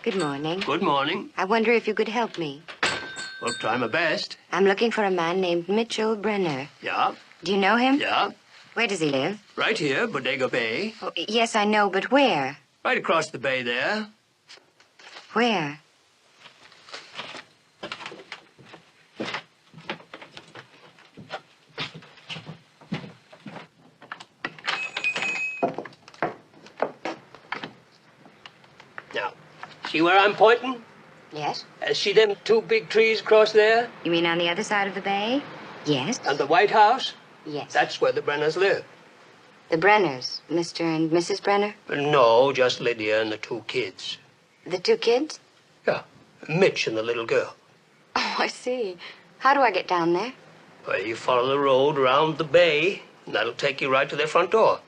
Good morning. Good morning. I wonder if you could help me. Well, try my best. I'm looking for a man named Mitchell Brenner. Yeah? Do you know him? Yeah? Where does he live? Right here, Bodega Bay. Oh, yes, I know, but where? Right across the bay there. Where? Now, see where I'm pointing? Yes. See them two big trees across there? You mean on the other side of the bay? Yes. And the White House? Yes. That's where the Brenners live. The Brenners, Mr. and Mrs. Brenner? No, just Lydia and the two kids. The two kids? Yeah, Mitch and the little girl. Oh, I see. How do I get down there? Well, you follow the road around the bay, and that'll take you right to their front door.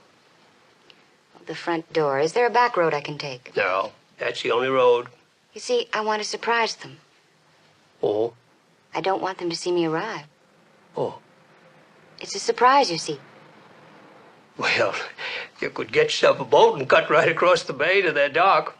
The front door. Is there a back road I can take? No, that's the only road. You see, I want to surprise them. Oh? I don't want them to see me arrive. Oh. It's a surprise, you see. Well, you could get yourself a boat and cut right across the bay to their dock.